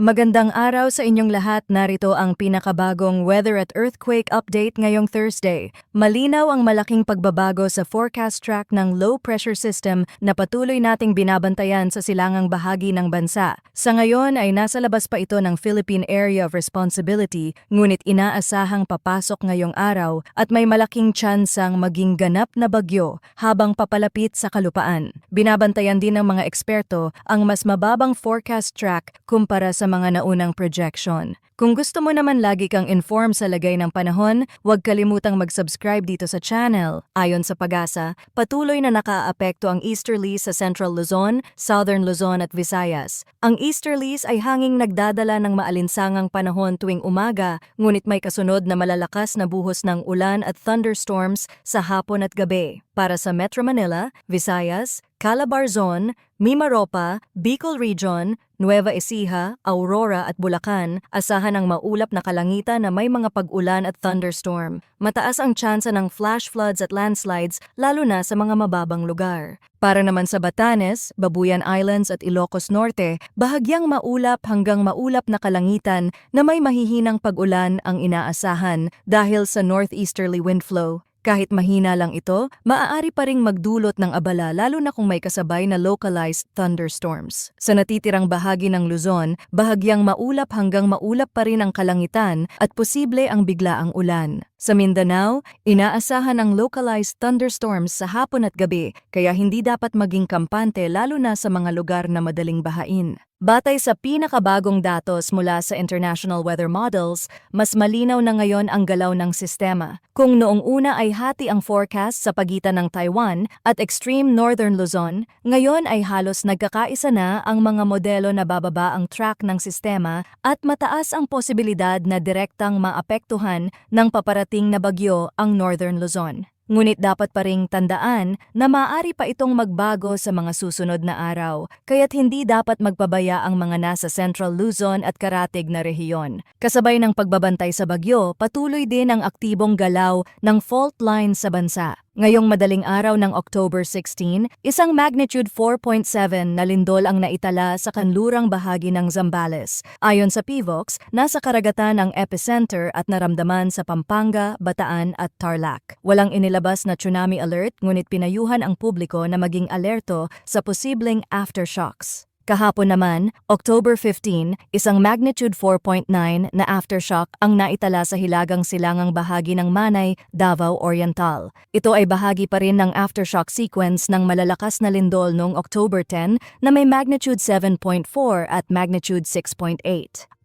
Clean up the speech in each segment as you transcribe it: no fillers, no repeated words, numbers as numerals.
Magandang araw sa inyong lahat. Narito ang pinakabagong weather at earthquake update ngayong Thursday. Malinaw ang malaking pagbabago sa forecast track ng low pressure system na patuloy nating binabantayan sa silangang bahagi ng bansa. Sa ngayon ay nasa labas pa ito ng Philippine Area of Responsibility, ngunit inaasahang papasok ngayong araw at may malaking tsansang maging ganap na bagyo habang papalapit sa kalupaan. Binabantayan din ng mga eksperto ang mas mababang forecast track kumpara sa mga naunang projection. Kung gusto mo naman lagi kang inform sa lagay ng panahon, huwag kalimutang mag-subscribe dito sa channel. Ayon sa Pag-asa, patuloy na nakaapekto ang easterlies sa Central Luzon, Southern Luzon at Visayas. Ang easterlies ay hanging nagdadala ng maalinsangang panahon tuwing umaga, ngunit may kasunod na malalakas na buhos ng ulan at thunderstorms sa hapon at gabi. Para sa Metro Manila, Visayas, Calabarzon, Mimaropa, Bicol Region, Nueva Ecija, Aurora at Bulacan, asahan ang maulap na kalangitan na may mga pag-ulan at thunderstorm. Mataas ang tsansa ng flash floods at landslides lalo na sa mga mababang lugar. Para naman sa Batanes, Babuyan Islands at Ilocos Norte, bahagyang maulap hanggang maulap na kalangitan na may mahihinang pag-ulan ang inaasahan dahil sa northeasterly wind flow. Kahit mahina lang ito, maaari pa ring magdulot ng abala lalo na kung may kasabay na localized thunderstorms. Sa natitirang bahagi ng Luzon, bahagyang maulap hanggang maulap pa rin ang kalangitan at posible ang biglaang ulan. Sa Mindanao, inaasahan ang localized thunderstorms sa hapon at gabi, kaya hindi dapat maging kampante lalo na sa mga lugar na madaling bahain. Batay sa pinakabagong datos mula sa International Weather Models, mas malinaw na ngayon ang galaw ng sistema. Kung noong una ay hati ang forecast sa pagitan ng Taiwan at extreme northern Luzon, ngayon ay halos nagkakaisa na ang mga modelo na bababa ang track ng sistema at mataas ang posibilidad na direktang maapektuhan ng paparating na bagyo ang northern Luzon. Ngunit dapat pa ring tandaan na maaari pa itong magbago sa mga susunod na araw, kaya't hindi dapat magpabaya ang mga nasa Central Luzon at karatig na rehiyon. Kasabay ng pagbabantay sa bagyo, patuloy din ang aktibong galaw ng fault line sa bansa. Ngayong madaling araw ng October 16, isang magnitude 4.7 na lindol ang naitala sa kanlurang bahagi ng Zambales. Ayon sa PHIVOLCS, nasa karagatan ang epicenter at naramdaman sa Pampanga, Bataan at Tarlac. Walang inilabas na tsunami alert, ngunit pinayuhan ang publiko na maging alerto sa posibleng aftershocks. Kahapon naman, October 15, isang magnitude 4.9 na aftershock ang naitala sa hilagang silangang bahagi ng Manay, Davao Oriental. Ito ay bahagi pa rin ng aftershock sequence ng malalakas na lindol noong October 10 na may magnitude 7.4 at magnitude 6.8.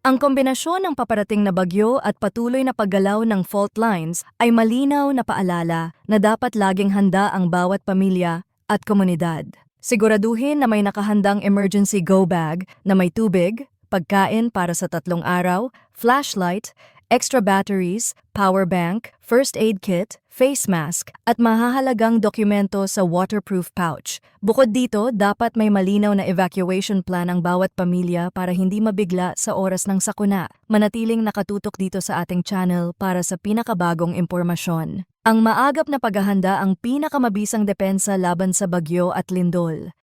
Ang kombinasyon ng paparating na bagyo at patuloy na paggalaw ng fault lines ay malinaw na paalala na dapat laging handa ang bawat pamilya at komunidad. Siguraduhin na may nakahandang emergency go bag na may tubig, pagkain para sa 3 araw, flashlight, extra batteries, power bank, first aid kit, face mask, at mahahalagang dokumento sa waterproof pouch. Bukod dito, dapat may malinaw na evacuation plan ang bawat pamilya para hindi mabigla sa oras ng sakuna. Manatiling nakatutok dito sa ating channel para sa pinakabagong impormasyon. Ang maagap na paghahanda ang pinakamabisang depensa laban sa bagyo at lindol.